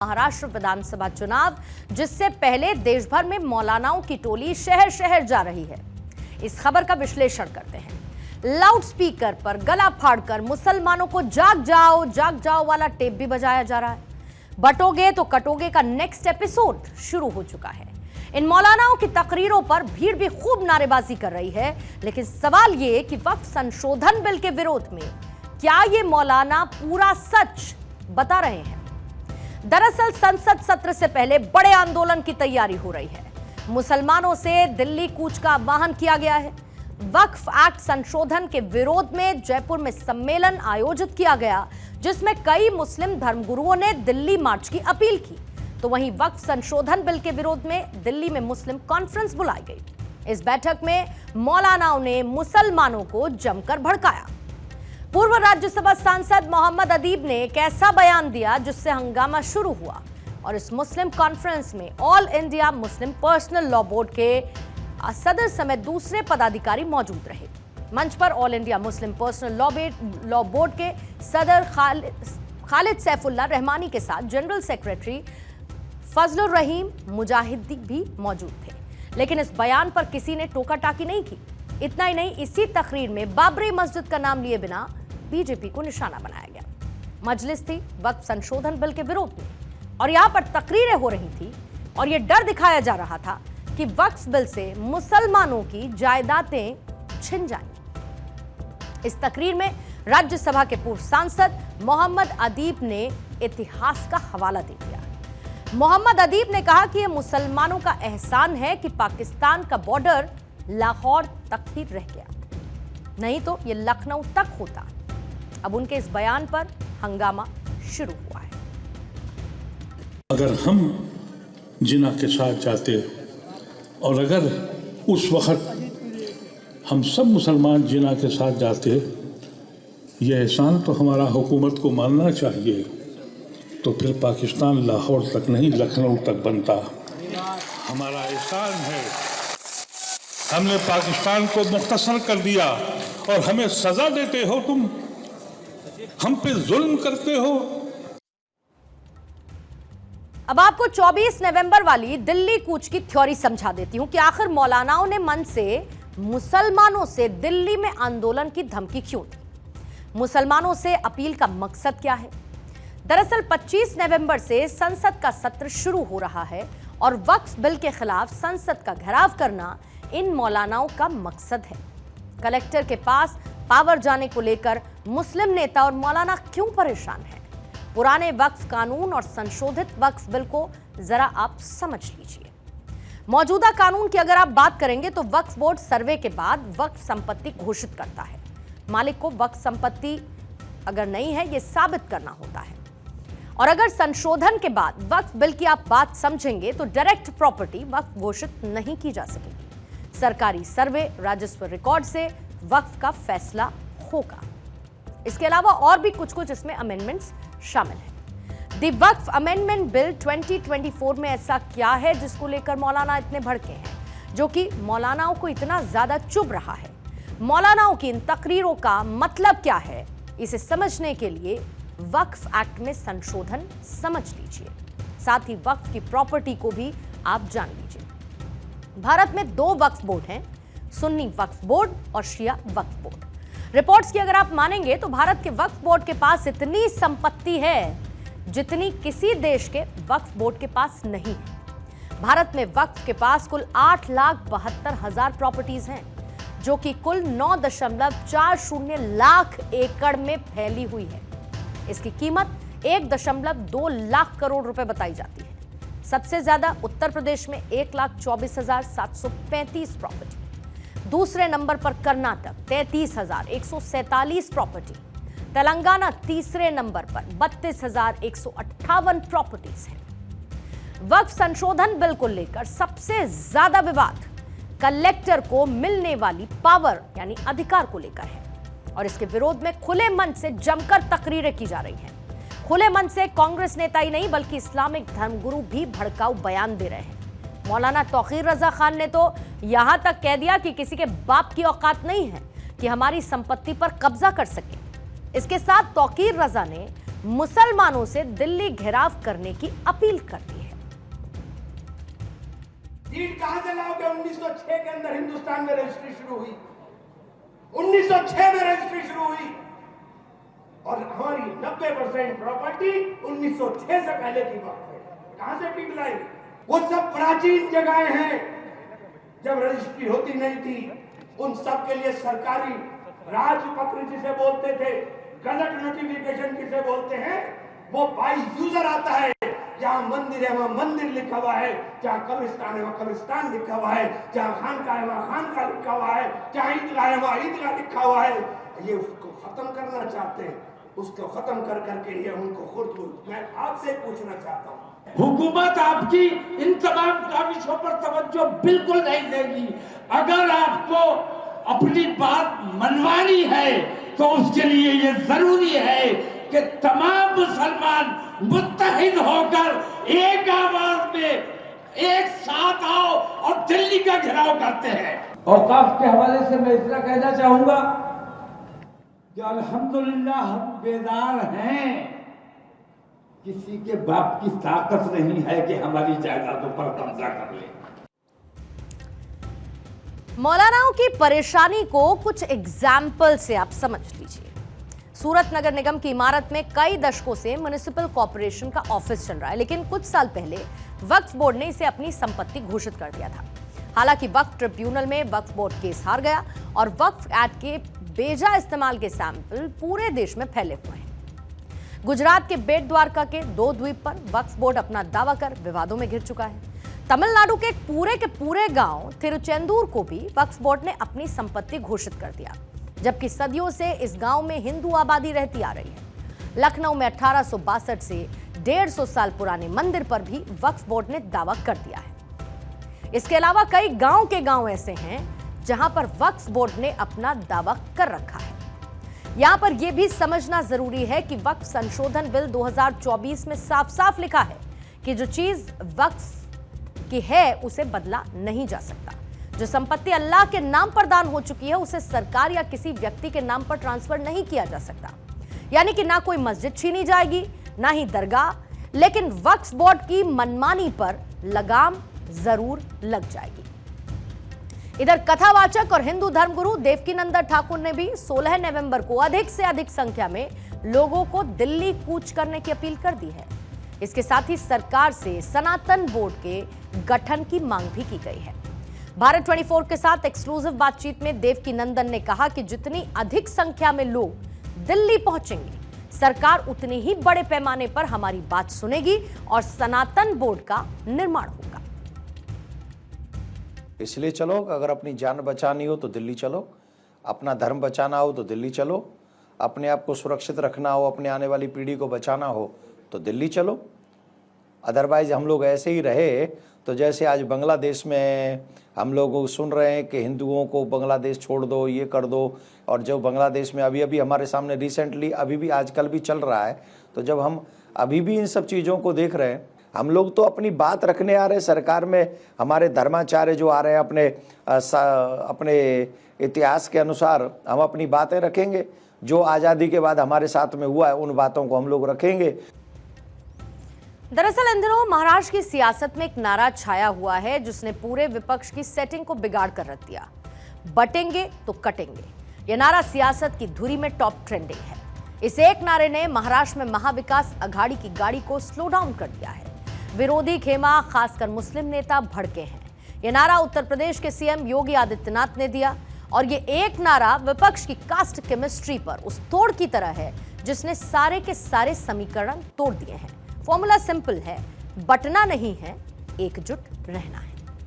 महाराष्ट्र विधानसभा चुनाव, जिससे पहले देश भर में मौलानाओं की टोली शहर शहर जा रही है। इस खबर का विश्लेषण करते हैं। लाउड स्पीकर पर गला फाड़कर मुसलमानों को जाग जाओ वाला टेप भी बजाया जा रहा है। बटोगे तो कटोगे का नेक्स्ट एपिसोड शुरू हो चुका है। इन मौलानाओं की तकरीरों पर भीड़ भी खूब नारेबाजी कर रही है, लेकिन सवाल ये कि वक्फ संशोधन बिल के विरोध में क्या ये मौलाना पूरा सच बता रहे हैं? दरअसल संसद सत्र से पहले बड़े आंदोलन की तैयारी हो रही है। मुसलमानों से दिल्ली कूच का आह्वान किया गया है। वक्फ एक्ट संशोधन के विरोध में जयपुर में सम्मेलन आयोजित किया गया, जिसमें कई मुस्लिम धर्मगुरुओं ने दिल्ली मार्च की अपील की। तो वहीं वक्फ संशोधन बिल के विरोध में दिल्ली में मुस्लिम कॉन्फ्रेंस बुलाई गई। इस बैठक में मौलानाओं ने मुसलमानों को जमकर भड़काया। पूर्व राज्यसभा सांसद मोहम्मद अदीब ने एक ऐसा बयान दिया जिससे हंगामा शुरू हुआ, और इस मुस्लिम कॉन्फ्रेंस में all India Muslim personal law board के सदर समेत दूसरे पदाधिकारी मौजूद रहे। मंच पर all India Muslim personal law board के सदर खालिद सैफुल्लाह रहमानी के साथ जनरल सेक्रेटरी फजलुर रहीम मुजाहिदी भी मौजूद थे। लेकिन इस बयान पर किसी ने टोका टाकी नहीं की। इतना ही नहीं, इसी तकरीर में बाबरी मस्जिद का नाम लिए बिना बीजेपी को निशाना बनाया गया। मजलिस थी वक्फ संशोधन बिल के विरोध में, और यहां पर तकरीरें हो रही थी और यह डर दिखाया जा रहा था कि वक्फ बिल से मुसलमानों की जायदादें छिन जाएंगी। इस तकरीर में राज्यसभा के पूर्व सांसद मोहम्मद अदीब ने इतिहास का हवाला दे दिया। मोहम्मद अदीब ने कहा कि यह मुसलमानों का एहसान है कि पाकिस्तान का बॉर्डर लाहौर तक ही रह गया, नहीं तो यह लखनऊ तक होता। अब उनके इस बयान पर हंगामा शुरू हुआ है। अगर हम जिना के साथ जाते और अगर उस वक्त हम सब मुसलमान जिना के साथ जाते, यह एहसान तो हमारा हुकूमत को मानना चाहिए, तो फिर पाकिस्तान लाहौर तक नहीं लखनऊ तक बनता। हमारा एहसान है, हमने पाकिस्तान को मुख्तसर कर दिया और हमें सजा देते हो, तुम हम पे जुल्म करते हो। अब आपको 24 नवंबर वाली दिल्ली कूच की थ्योरी समझा देती हूं कि आखिर मौलानाओं ने मन से मुसलमानों से दिल्ली में आंदोलन की धमकी क्यों दी। मुसलमानों से अपील का मकसद क्या है? दरअसल 25 नवंबर से संसद का सत्र शुरू हो रहा है और वक्फ बिल के खिलाफ संसद का घेराव करना इन मौलानाओं का मकसद है। कलेक्टर के पास पावर जाने को लेकर मुस्लिम नेता और मौलाना क्यों परेशान हैं? पुराने वक्फ कानून और संशोधित वक्फ बिल को जरा आप समझ लीजिए। मौजूदा कानून की अगर आप बात करेंगे तो वक्फ बोर्ड सर्वे के बाद वक्फ संपत्ति घोषित करता है। मालिक को वक्फ संपत्ति अगर नहीं है, यह साबित करना होता है। और अगर संशोधन के बाद वक्फ बिल की आप बात समझेंगे तो डायरेक्ट प्रॉपर्टी वक्फ घोषित नहीं की जा सकेगी। सरकारी सर्वे, राजस्व रिकॉर्ड से वक्फ का फैसला होगा। इसके अलावा और भी कुछ इसमें अमेंडमेंट्स शामिल हैं। द वक्फ अमेंडमेंट बिल 2024 में ऐसा क्या है जिसको लेकर मौलाना इतने भड़के हैं, जो कि मौलानाओं को इतना ज्यादा चुभ रहा है? मौलानाओं की इन तकरीरों का मतलब क्या है? इसे समझने के लिए वक्फ एक्ट में संशोधन समझ लीजिए, साथ ही वक्फ की प्रॉपर्टी को भी आप जान लीजिए। भारत में 2 वक्फ बोर्ड हैं, सुन्नी वक्फ बोर्ड और शिया वक्फ बोर्ड। रिपोर्ट्स की अगर आप मानेंगे तो भारत के वक्फ बोर्ड के पास इतनी संपत्ति है जितनी किसी देश के वक्फ बोर्ड के पास नहीं है। भारत में वक्फ के पास कुल 8,72,000 प्रॉपर्टीज हैं, जो कि कुल 9.40 लाख एकड़ में फैली हुई है। इसकी कीमत 1.2 लाख करोड़ रुपए बताई जाती है। सबसे ज्यादा उत्तर प्रदेश में 1,24,735 प्रॉपर्टी, दूसरे नंबर पर कर्नाटक 33,147 प्रॉपर्टी, तेलंगाना तीसरे नंबर पर 32,158 प्रॉपर्टीज हैं। वक्फ संशोधन बिल को लेकर सबसे ज्यादा विवाद कलेक्टर को मिलने वाली पावर यानी अधिकार को लेकर है, और इसके विरोध में खुले मन से जमकर तकरीरें की जा रही हैं। खुले मन से कांग्रेस नेता ही नहीं बल्कि इस्लामिक धर्मगुरु भी भड़काऊ बयान दे रहे हैं। मौलाना तौकीर रजा खान ने तो यहां तक कह दिया कि किसी के बाप की औकात नहीं है कि हमारी संपत्ति पर कब्जा कर सके। इसके साथ तौकीर रजा ने मुसलमानों से दिल्ली घेराव करने की अपील कर दी है। सीट कहां से लाओगे? 1906 के अंदर हिंदुस्तान में रजिस्ट्री शुरू हुई, 1906 में रजिस्ट्री शुरू हुई और हमारी 90% प्रॉपर्टी 1906 से पहले की बात है। कहां से सीट लाएंगे? वो सब प्राचीन जगहें हैं, जब रजिस्ट्री होती नहीं थी। उन सब के लिए सरकारी राजपत्र जिसे बोलते थे, गजट नोटिफिकेशन किसे बोलते हैं, वो बाई यूजर आता है। जहां मंदिर है वहां मंदिर लिखा हुआ है, जहां कब्रिस्तान है वहां कब्रिस्तान लिखा हुआ है, जहां खानका है वहां खानका लिखा हुआ है, जहां ईदगाह है वहां ईदगाह लिखा हुआ है। ये उसको खत्म करना चाहते हैं, उसको खत्म कर करके ये उनको खुद। मैं आपसे पूछना चाहता हूँ, हुकूमत आपकी इन तमाम काविशों पर तवज्जो बिल्कुल नहीं देगी। अगर आपको अपनी बात मनवानी है तो उसके लिए ये जरूरी है कि तमाम मुसलमान मुत्तहिद होकर एक आवाज में एक साथ आओ और दिल्ली का घेराव करते हैं। औकाफ के हवाले से मैं इतना कहना चाहूंगा कि अल्हम्दुलिल्लाह हम बेदार हैं। किसी के बाप की ताकत नहीं है कि हमारी जायदादों पर कब्जा कर ले। मौलानाओं की परेशानी को कुछ एग्जाम्पल से आप समझ लीजिए। सूरत नगर निगम की इमारत में कई दशकों से म्युनिसिपल कॉर्पोरेशन का ऑफिस चल रहा है, लेकिन कुछ साल पहले वक्फ बोर्ड ने इसे अपनी संपत्ति घोषित कर दिया था। हालांकि वक्फ ट्रिब्यूनल में वक्फ बोर्ड केस हार गया और वक्फ एक्ट के बेजा इस्तेमाल के सैंपल पूरे देश में फैले हुए हैं। गुजरात के बेट द्वारका के 2 द्वीप पर वक्फ बोर्ड अपना दावा कर विवादों में घिर चुका है। तमिलनाडु के पूरे गांव तिरुचेंदूर को भी वक्फ बोर्ड ने अपनी संपत्ति घोषित कर दिया, जबकि सदियों से इस गांव में हिंदू आबादी रहती आ रही है। लखनऊ में 1862 से 150 साल पुराने मंदिर पर भी वक्फ बोर्ड ने दावा कर दिया है। इसके अलावा कई गांव के गांव ऐसे हैं जहां पर वक्फ बोर्ड ने अपना दावा कर रखा है। यहां पर यह भी समझना जरूरी है कि वक्फ संशोधन बिल 2024 में साफ साफ लिखा है कि जो चीज वक्फ की है उसे बदला नहीं जा सकता। जो संपत्ति अल्लाह के नाम पर दान हो चुकी है उसे सरकार या किसी व्यक्ति के नाम पर ट्रांसफर नहीं किया जा सकता। यानी कि ना कोई मस्जिद छीनी जाएगी, ना ही दरगाह, लेकिन वक्फ बोर्ड की मनमानी पर लगाम जरूर लग जाएगी। इधर कथावाचक और हिंदू धर्मगुरु देवकीनंदन ठाकुर ने भी 16 नवंबर को अधिक से अधिक संख्या में लोगों को दिल्ली कूच करने की अपील कर दी है। इसके साथ ही सरकार से सनातन बोर्ड के गठन की मांग भी की गई है। भारत 24 के साथ एक्सक्लूसिव बातचीत में देवकीनंदन ने कहा कि जितनी अधिक संख्या में लोग दिल्ली पहुंचेंगे, सरकार उतनी ही बड़े पैमाने पर हमारी बात सुनेगी और सनातन बोर्ड का निर्माण होगा। इसलिए चलो, अगर अपनी जान बचानी हो तो दिल्ली चलो, अपना धर्म बचाना हो तो दिल्ली चलो, अपने आप को सुरक्षित रखना हो, अपने आने वाली पीढ़ी को बचाना हो तो दिल्ली चलो। अदरवाइज हम लोग ऐसे ही रहे तो जैसे आज बांग्लादेश में हम लोग सुन रहे हैं कि हिंदुओं को बांग्लादेश छोड़ दो, ये कर दो, और जो बांग्लादेश में अभी हमारे सामने रिसेंटली अभी भी आजकल भी चल रहा है, तो जब हम अभी भी इन सब चीज़ों को देख रहे हैं, हम लोग तो अपनी बात रखने आ रहे हैं। सरकार में हमारे धर्माचार्य जो आ रहे हैं अपने इतिहास के अनुसार हम अपनी बातें रखेंगे। जो आज़ादी के बाद हमारे साथ में हुआ है उन बातों को हम लोग रखेंगे। दरअसल इन दिनों महाराष्ट्र की सियासत में एक नारा छाया हुआ है जिसने पूरे विपक्ष की सेटिंग को बिगाड़ कर रख दिया। बटेंगे तो कटेंगे, यह नारा सियासत की धुरी में टॉप ट्रेंडिंग है। इस एक नारे ने महाराष्ट्र में महाविकास अघाड़ी की गाड़ी को स्लो डाउन कर दिया है। विरोधी खेमा खासकर मुस्लिम नेता भड़के हैं। यह नारा उत्तर प्रदेश के सीएम योगी आदित्यनाथ ने दिया और ये एक नारा विपक्ष की कास्ट केमिस्ट्री पर उस तोड़ की तरह है जिसने सारे के सारे समीकरण तोड़ दिए हैं। फॉर्मूला सिंपल है, बटना नहीं है, एकजुट रहना है।